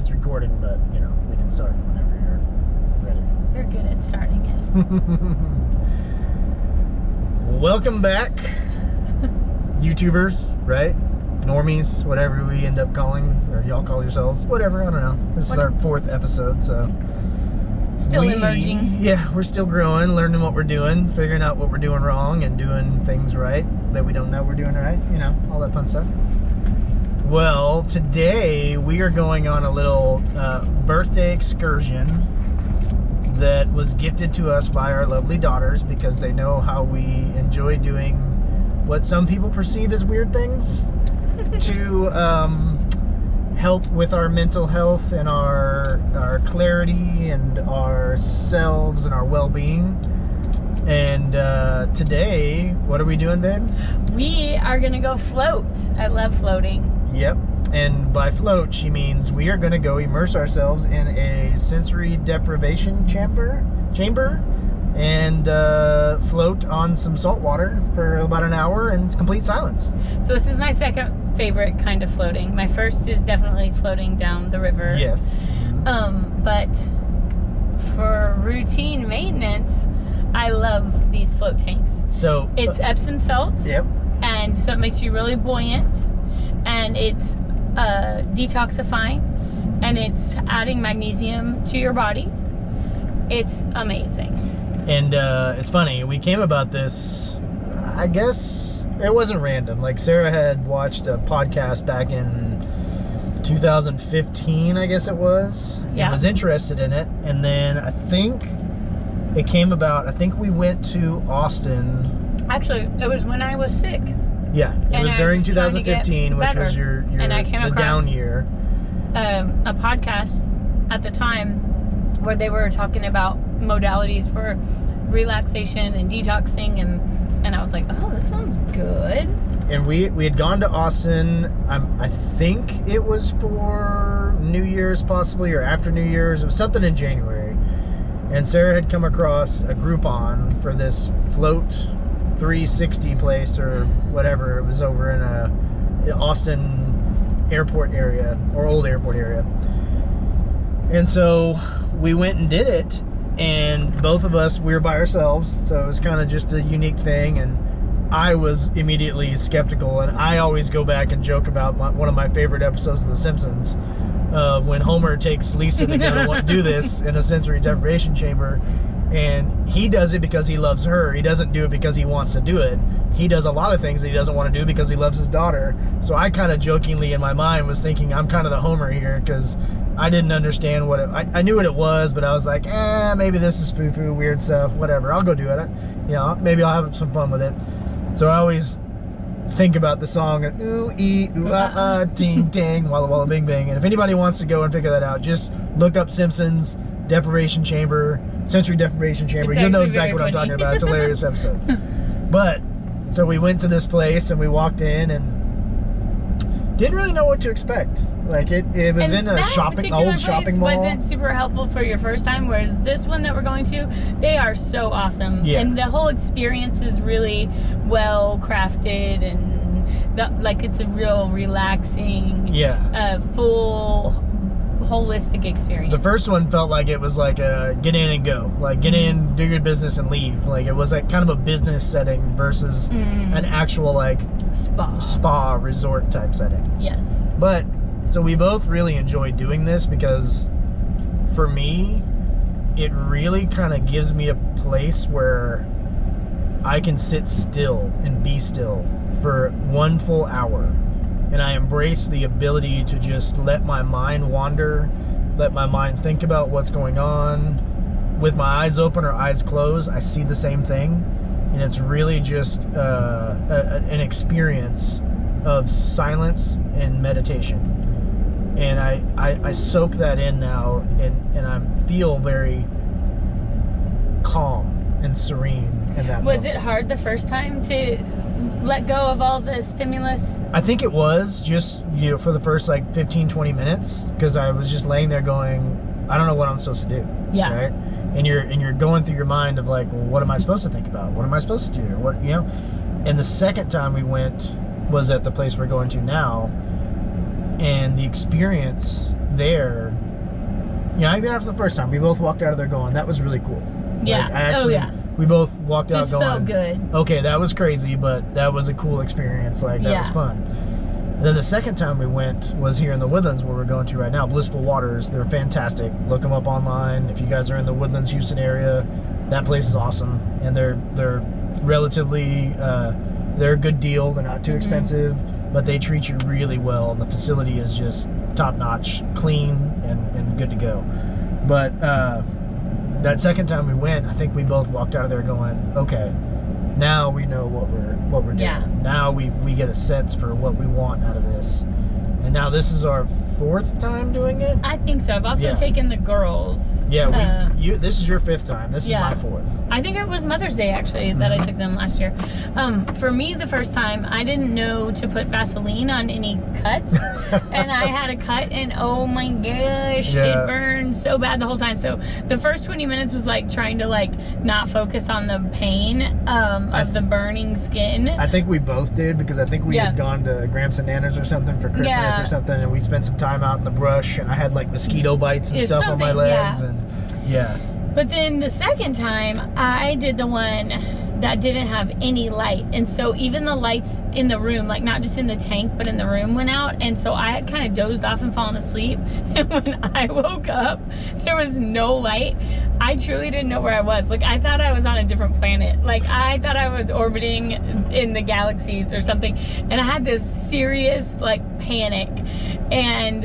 it's recording, but you know, we can start whenever you're ready. You're good at starting it. Welcome back, YouTubers, right? Normies, whatever we end up calling, or y'all call yourselves, whatever, I don't know. This is our 4th episode, so. Still emerging. Yeah, we're still growing, learning what we're doing, figuring out what we're doing wrong, and doing things right that we don't know we're doing right, you know, all that fun stuff. Well, today we are going on a little birthday excursion that was gifted to us by our lovely daughters because they know how we enjoy doing what some people perceive as weird things to help with our mental health and our clarity and ourselves and our well-being. And today, what are we doing, babe? We are gonna go float. I love floating. Yep. And by float, she means we are going to go immerse ourselves in a sensory deprivation chamber and float on some salt water for about an hour in complete silence. So this is my second favorite kind of floating. My first is definitely floating down the river. Yes. But for routine maintenance, I love these float tanks. So it's Epsom salt. Yep. And so it makes you really buoyant, and it's detoxifying, and it's adding magnesium to your body. It's amazing. And it's funny, we came about this, I guess it wasn't random. Like, Sarah had watched a podcast back in 2015, I guess it was. Yeah. I was interested in it, and then I think it came about, I think we went to Austin. Actually, it was when I was sick. Yeah, it was during 2015, which was your and I came the across down year. A podcast at the time where they were talking about modalities for relaxation and detoxing, and I was like, oh, this sounds good. And we had gone to Austin. I think it was for New Year's, possibly, or after New Year's. It was something in January. And Sarah had come across a Groupon for this float 360 place or whatever. It was over in a Austin airport area, or old airport area. And so we went and did it, and both of us, we were by ourselves, so it was kind of just a unique thing. And I was immediately skeptical, and I always go back and joke about one of my favorite episodes of The Simpsons, when Homer takes Lisa to go do this in a sensory deprivation chamber. And he does it because he loves her. He doesn't do it because he wants to do it. He does a lot of things that he doesn't want to do because he loves his daughter. So I kind of jokingly in my mind was thinking I'm kind of the Homer here, because I didn't understand what it, I knew what it was, but I was like, maybe this is foo-foo, weird stuff, whatever. I'll go do it. You know, maybe I'll have some fun with it. So I always think about the song, ooh, ee, ooh, ah, ah, ting, ting, walla, walla, bing, bing. And if anybody wants to go and figure that out, just look up Simpsons deprivation chamber, sensory deprivation chamber. You'll know exactly what I'm talking about. It's a hilarious episode. But so we went to this place and we walked in and didn't really know what to expect. Like, it was in a old shopping mall. Wasn't super helpful for your first time, whereas this one that we're going to, they are so awesome. Yeah. And the whole experience is really well crafted, and it's a real relaxing, full holistic experience. The first one felt like it was like a get in and go, like get in, do your business and leave. Like, it was like kind of a business setting versus an actual like spa resort type setting. Yes. But so we both really enjoyed doing this because for me, it really kind of gives me a place where I can sit still and be still for 1 full hour. And I embrace the ability to just let my mind wander, let my mind think about what's going on. With my eyes open or eyes closed, I see the same thing. And it's really just an experience of silence and meditation. And I soak that in now, and I feel very calm and serene in that moment. Was it hard the first time to let go of all the stimulus? I think it was just, for the first like 15-20 minutes, because I was just laying there going, I don't know what I'm supposed to do. Yeah. Right? And you're going through your mind of like, well, what am I supposed to think about? What am I supposed to do? What, you know? And the second time we went was at the place we're going to now, and the experience there, you know, even after the first time, we both walked out of there going, that was really cool. Yeah. Like, I actually, we both walked out going, felt good. Okay, that was crazy, but that was a cool experience. Like, that was fun. And then the second time we went was here in the Woodlands, where we're going to right now, Blissful Waters. They're fantastic. Look them up online. If you guys are in the Woodlands, Houston area, that place is awesome. And they're relatively, they're a good deal. They're not too expensive, but they treat you really well. And the facility is just top-notch, clean, and good to go. But that second time we went, I think we both walked out of there going, okay, now we know what we're doing. Yeah. Now we get a sense for what we want out of this. And now this is our 4th time doing it? I think so. I've also taken the girls. Yeah, this is your 5th time. This is my 4th. I think it was Mother's Day, actually, that I took them last year. For me, the first time, I didn't know to put Vaseline on any cuts. And I had a cut, and oh my gosh, it burned so bad the whole time. So the first 20 minutes was like trying to like not focus on the pain of the burning skin. I think we both did, because I think we had gone to Gramps and Nana's or something for Christmas or something, and we spent some time out in the brush, and I had like mosquito bites and stuff on my legs. But then the second time, I did the one that didn't have any light, and so even the lights in the room, like not just in the tank but in the room, went out, and so I had kind of dozed off and fallen asleep, and when I woke up there was no light. I truly didn't know where I was. Like, I thought I was on a different planet. Like, I thought I was orbiting in the galaxies or something, and I had this serious like panic. And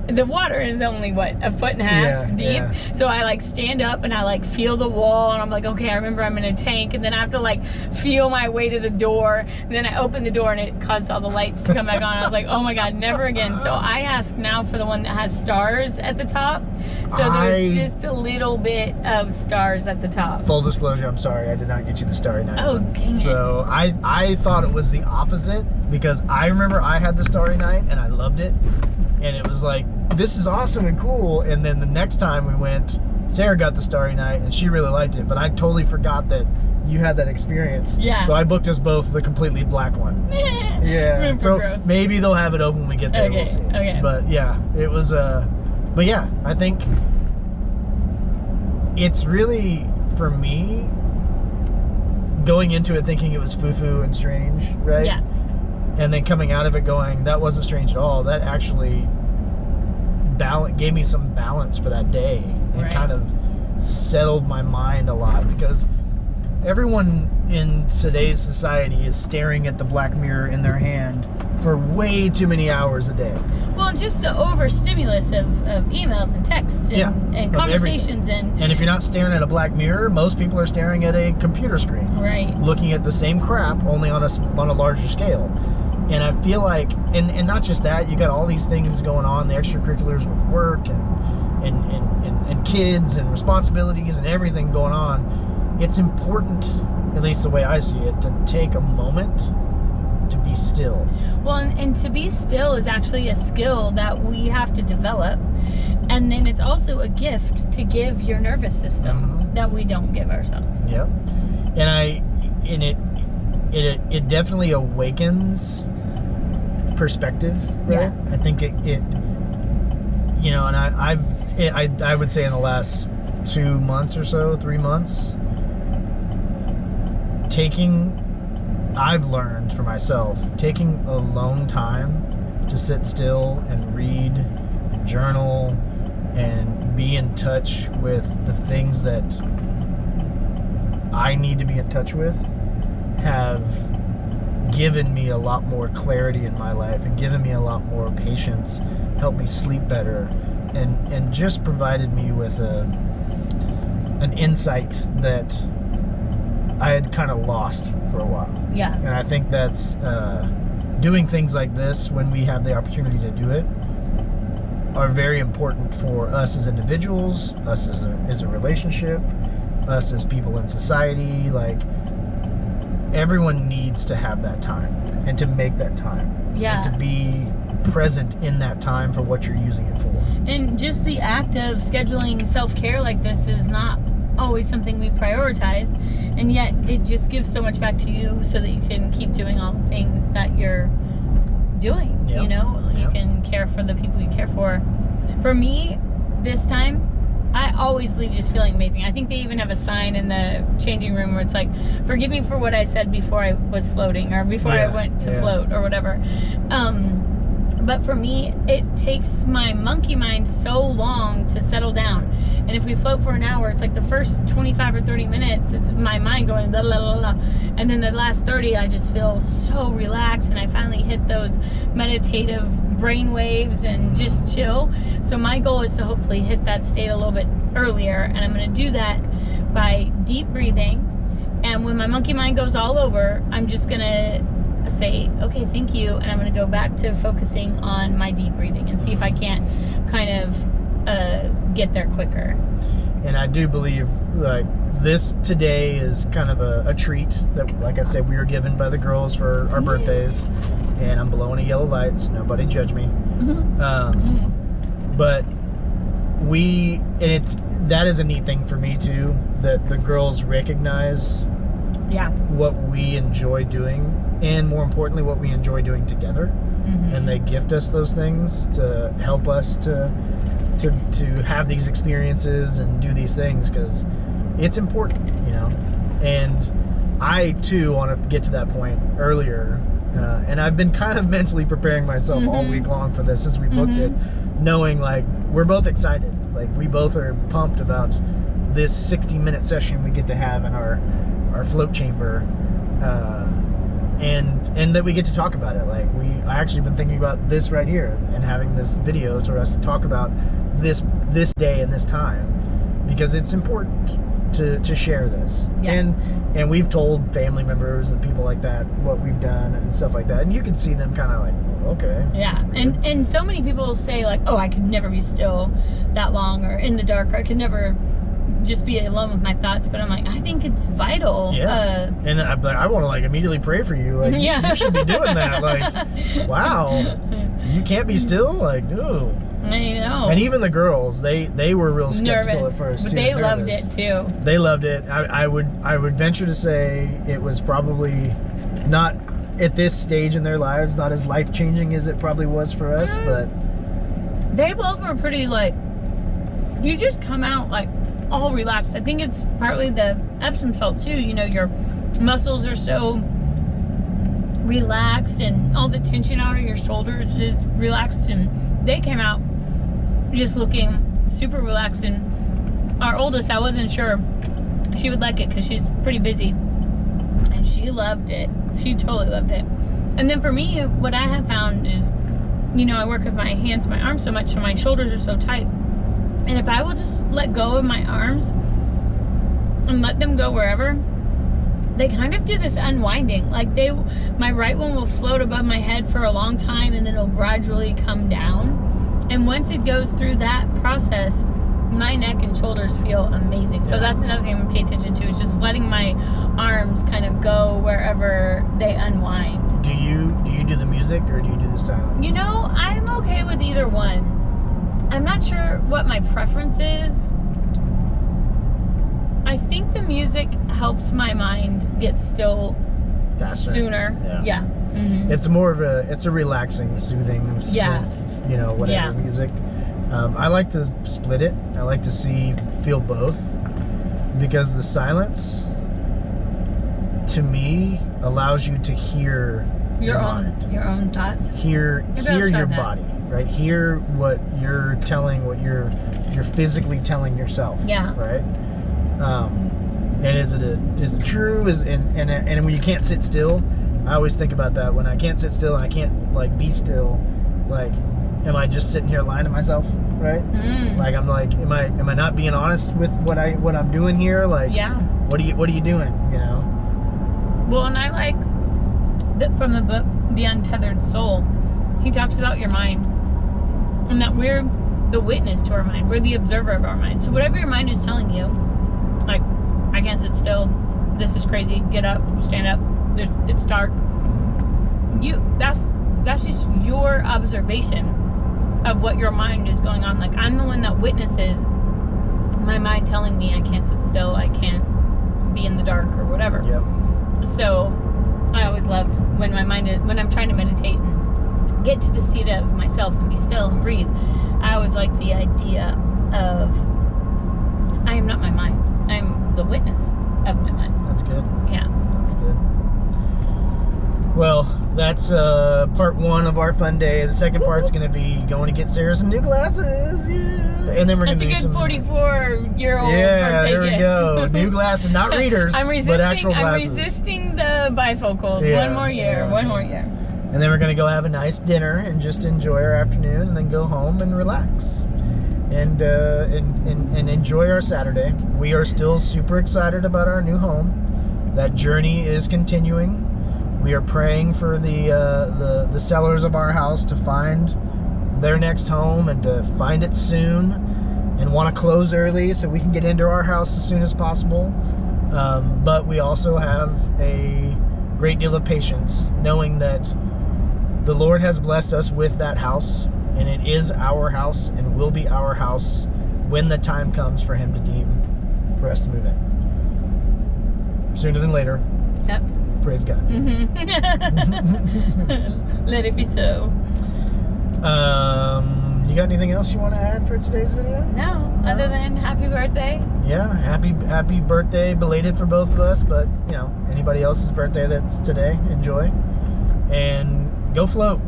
the water is only what, 1.5 feet deep. So I like stand up and I like feel the wall, and I'm like, okay, I remember I'm in a tank, and then I have to like feel my way to the door, and then I open the door and it caused all the lights to come back on. I was like, oh my god, never again. So I asked now for the one that has stars at the top, so there's just a little bit of stars at the top. Full disclosure, I'm sorry, I did not get you the Starry Night. Oh, dang it. So I thought it was the opposite, because I remember I had the Starry Night and I loved it, and it was like, this is awesome and cool. And then the next time we went, Sarah got the Starry Night and she really liked it, but I totally forgot that you had that experience. Yeah. So I booked us both the completely black one. Yeah. So gross. Maybe they'll have it open when we get there. We'll see. Okay. But yeah, it was but yeah, I think it's really, for me, going into it thinking it was foo-foo and strange, right? Yeah. And then coming out of it going, that wasn't strange at all. That actually gave me some balance for that day, and kind of settled my mind a lot, because everyone in today's society is staring at the black mirror in their hand for way too many hours a day. Well, just the overstimulus of emails and texts and conversations and if you're not staring at a black mirror, most people are staring at a computer screen, looking at the same crap, only on a larger scale. And I feel like, and not just that, you got all these things going on, the extracurriculars with work and kids and responsibilities and everything going on. It's important, at least the way I see it, to take a moment to be still. Well, and to be still is actually a skill that we have to develop. And then it's also a gift to give your nervous system that we don't give ourselves. Yep. And it definitely awakens perspective, right? Yeah. I think it you know, and I would say in the last 2 months or so, 3 months, I've learned for myself, taking alone time to sit still and read, journal, and be in touch with the things that I need to be in touch with, have given me a lot more clarity in my life, and given me a lot more patience, helped me sleep better, and just provided me with an insight that I had kind of lost for a while. Yeah. And I think that's doing things like this, when we have the opportunity to do it, are very important for us as individuals, us as a relationship, us as people in society. Like, everyone needs to have that time, and to make that time. Yeah. And to be present in that time for what you're using it for. And just the act of scheduling self-care like this is not always something we prioritize, and yet it just gives so much back to you, so that you can keep doing all the things that you're doing. Yep. You know, you Yep. can care for the people you care for. For me, this time, I always leave just feeling amazing. I think they even have a sign in the changing room where it's like, forgive me for what I said before I was floating, or before I went to float, or whatever. But for me, it takes my monkey mind so long to settle down. And if we float for an hour, it's like the first 25 or 30 minutes, it's my mind going la la la la. And then the last 30, I just feel so relaxed, and I finally hit those meditative brain waves and just chill. So my goal is to hopefully hit that state a little bit earlier, and I'm going to do that by deep breathing. And when my monkey mind goes all over, I'm just going to say, okay, thank you, and I'm going to go back to focusing on my deep breathing and see if I can't kind of get there quicker. And I do believe, like, this today is kind of a treat that, like I said, we were given by the girls for our birthdays, and I'm blowing a yellow light, so nobody judge me. But that is a neat thing for me too, that the girls recognize what we enjoy doing, and more importantly, what we enjoy doing together. And they gift us those things to help us to have these experiences and do these things, because it's important, you know. And I too want to get to that point earlier, and I've been kind of mentally preparing myself all week long for this since we booked it, knowing like we're both excited, like we both are pumped about this 60-minute session we get to have in our float chamber, and that we get to talk about it. Like I actually been thinking about this right here and having this video for us to talk about this day and this time, because it's important to share this. And we've told family members and people like that what we've done and stuff like that, and you can see them kind of like, okay. Yeah, and so many people say like, oh, I could never be still that long, or in the dark, or I could never just be alone with my thoughts. But I'm like, I think it's vital. Yeah. And I want to like immediately pray for you. Like, you should be doing that. Like, wow, you can't be still. Like, ooh. I know. And even the girls, they were real skeptical nervous at first, but too. they loved it too. They loved it. I would venture to say it was probably not at this stage in their lives, not as life changing as it probably was for us, but they both were pretty like, you just come out like all relaxed. I think it's partly the Epsom salt too. You know, your muscles are so relaxed, and all the tension out of your shoulders is relaxed, and they came out just looking super relaxed. And our oldest, I wasn't sure she would like it because she's pretty busy, and she loved it. She totally loved it. And then for me, what I have found is, you know, I work with my hands and my arms so much, so my shoulders are so tight. And if I will just let go of my arms and let them go wherever, they kind of do this unwinding. Like my right one will float above my head for a long time, and then it'll gradually come down. And once it goes through that process, my neck and shoulders feel amazing. So that's another thing I'm gonna pay attention to, is just letting my arms kind of go wherever they unwind. Do you do the music, or do you do the silence? You know, I'm okay with either one. I'm not sure what my preference is. I think the music helps my mind get still faster, sooner. Yeah. It's more of it's a relaxing, soothing synth, you know, whatever music. I like to split it. I like to feel both, because the silence to me allows you to hear your own thoughts. Hear your body, right? Hear what you're physically telling yourself. Yeah. Right. And is it true? And when you can't sit still, I always think about that. When I can't sit still and I can't like be still, like, am I just sitting here lying to myself? Right? Like, I'm like, am I not being honest with what I'm doing here? Like, what are you doing? You know? Well, and I like that from the book The Untethered Soul. He talks about your mind, and that we're the witness to our mind. We're the observer of our mind. So whatever your mind is telling you, like, I can't sit still, this is crazy, get up, stand up, it's dark. That's just your observation of what your mind is going on. Like, I'm the one that witnesses my mind telling me I can't sit still, I can't be in the dark, or whatever. Yep. So I always love when I'm trying to meditate and get to the seat of myself and be still and breathe, I always like the idea of I am not my mind. I'm the witness of my mind. That's good. Yeah. That's good. Well, that's part one of our fun day. The second part's going to be going to get Sarah some new glasses. Yeah. And then we're going to do some... That's a good 44-year-old Yeah, birthday there we gift. go. New glasses, not readers, but actual glasses. I'm resisting the bifocals. Yeah, One more year. yeah. One more year. And then we're going to go have a nice dinner and just enjoy our afternoon and then go home and relax. And enjoy our Saturday. We are still super excited about our new home. That journey is continuing. We are praying for the sellers of our house to find their next home and to find it soon, and want to close early so we can get into our house as soon as possible. But we also have a great deal of patience, knowing that the Lord has blessed us with that house, and it is our house and will be our house when the time comes for Him to deem for us to move in. Sooner than later. Yep. Praise God. Let it be so. You got anything else you want to add for today's video? No, other than happy birthday. Yeah, happy birthday, belated for both of us, but you know, anybody else's birthday that's today, enjoy. And go float.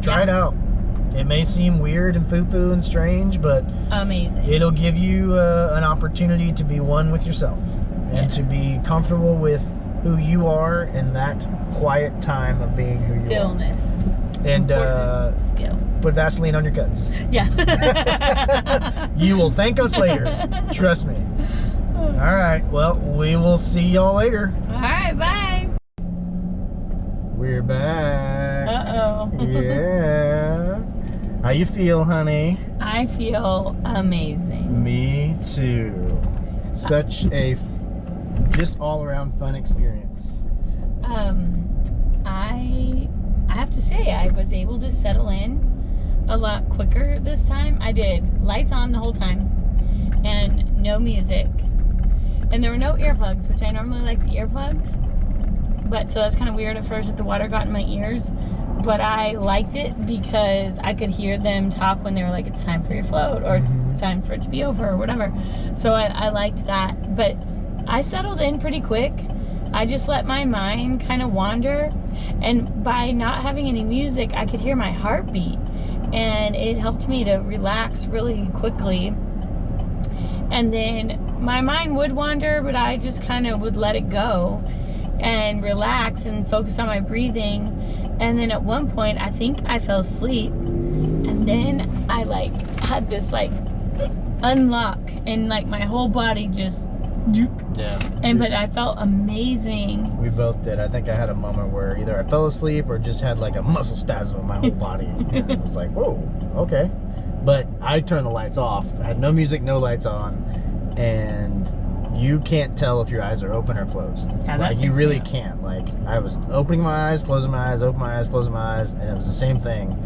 Try it out. It may seem weird and foo-foo and strange, but amazing. It'll give you an opportunity to be one with yourself and to be comfortable with who you are in that quiet time of being who you Stillness. are. And skill. Put Vaseline on your cuts. Yeah. You will thank us later. Trust me. All right. Well, we will see y'all later. All right. Bye. We're back. Uh-oh. Yeah. How you feel, honey? I feel amazing. Me too. Such a just all-around fun experience. I have to say, I was able to settle in a lot quicker this time. I did lights on the whole time and no music, and there were no earplugs, which I normally like the earplugs, but so that's kind of weird at first that the water got in my ears, but I liked it because I could hear them talk when they were like, it's time for your float, or it's time for it to be over, or whatever. So I liked that, but I settled in pretty quick. I just let my mind kind of wander, and by not having any music, I could hear my heartbeat, and it helped me to relax really quickly. And then my mind would wander, but I just kind of would let it go and relax and focus on my breathing. And then at one point, I think I fell asleep, and then I had this unlock, and my whole body just yeah. But I felt amazing. We both did. I think I had a moment where either I fell asleep or just had a muscle spasm in my whole body. And it was like, whoa, okay. But I turned the lights off. I had no music, no lights on, and you can't tell if your eyes are open or closed. Yeah, you really can't. I was opening my eyes, closing my eyes, opening my eyes, closing my eyes, and it was the same thing.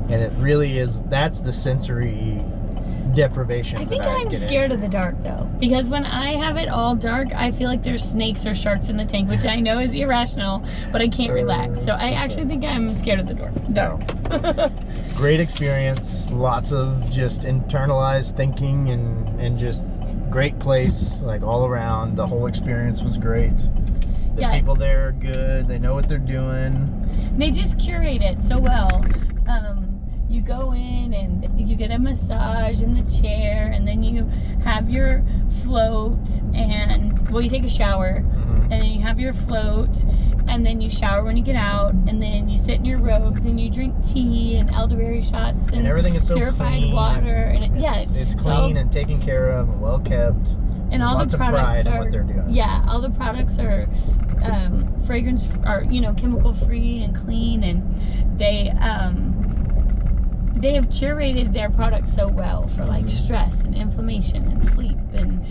And it really is, that's the sensory deprivation. I think I'm scared of the dark though, because when I have it all dark, I feel like there's snakes or sharks in the tank, which I know is irrational, but I can't relax. So I actually think I'm scared of the dark. Great experience, lots of just internalized thinking and just great place, all around. The whole experience was great. The people there are good. They know what they're doing. They just curate it so well. You go in and you get a massage in the chair, and then you have your float, and you take a shower, and then you have your float, and then you shower when you get out, and then you sit in your robes and you drink tea and elderberry shots and everything is so purified clean, water, and it's clean and taken care of and well kept. And There's all lots the of products pride in what they're doing. Yeah, all the products are fragrance, are chemical free and clean, and they have curated their products so well for stress and inflammation and sleep, and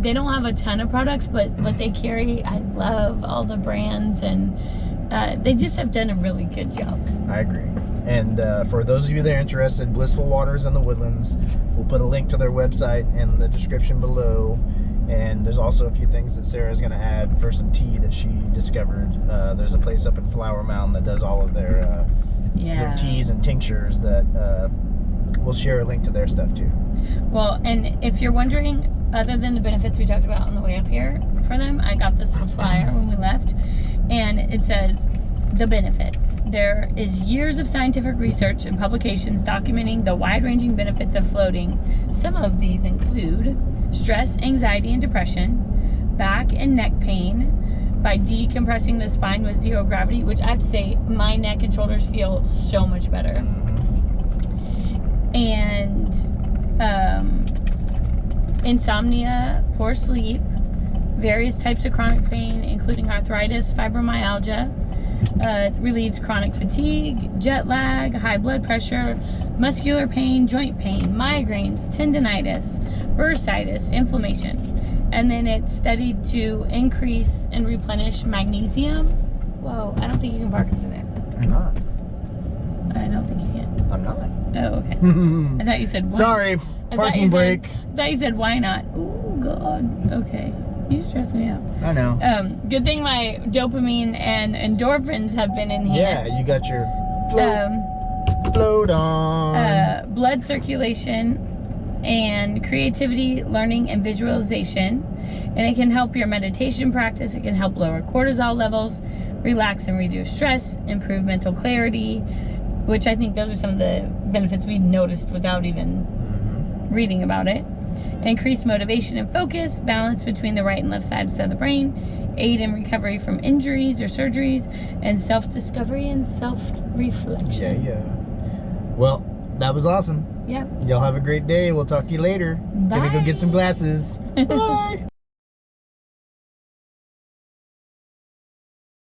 they don't have a ton of products, but they carry. I love all the brands, and they just have done a really good job. I agree. And for those of you that are interested, Blissful Waters in the Woodlands, we'll put a link to their website in the description below. And there's also a few things that Sarah's going to add for some tea that she discovered. There's a place up in Flower Mound that does all of their Yeah. teas and tinctures that we'll share a link to their stuff too. Well, and if you're wondering, other than the benefits we talked about on the way up here for them, I got this flyer when we left, and it says the benefits. There is years of scientific research and publications documenting the wide-ranging benefits of floating. Some of these include stress, anxiety, and depression, back and neck pain, by decompressing the spine with zero gravity, which I have to say, my neck and shoulders feel so much better. And insomnia, poor sleep, various types of chronic pain, including arthritis, fibromyalgia, relieves chronic fatigue, jet lag, high blood pressure, muscular pain, joint pain, migraines, tendinitis, bursitis, inflammation. And then it's studied to increase and replenish magnesium. Whoa, I don't think you can park under there. I'm not. I don't think you can. I'm not. Oh, okay. I thought you said why. Sorry, parking brake. I thought you said why not. Oh, God. Okay. You stress me out. I know. Good thing my dopamine and endorphins have been enhanced. Yeah, you got your float on. Blood circulation and creativity, learning, and visualization. And it can help your meditation practice. It can help lower cortisol levels, relax and reduce stress, improve mental clarity, which I think those are some of the benefits we noticed without even reading about it. Increase motivation and focus, balance between the right and left sides of the brain, aid in recovery from injuries or surgeries, and self-discovery and self-reflection. Yeah. Well, that was awesome. Yep. Y'all have a great day. We'll talk to you later. Bye. Gonna go get some glasses. Bye.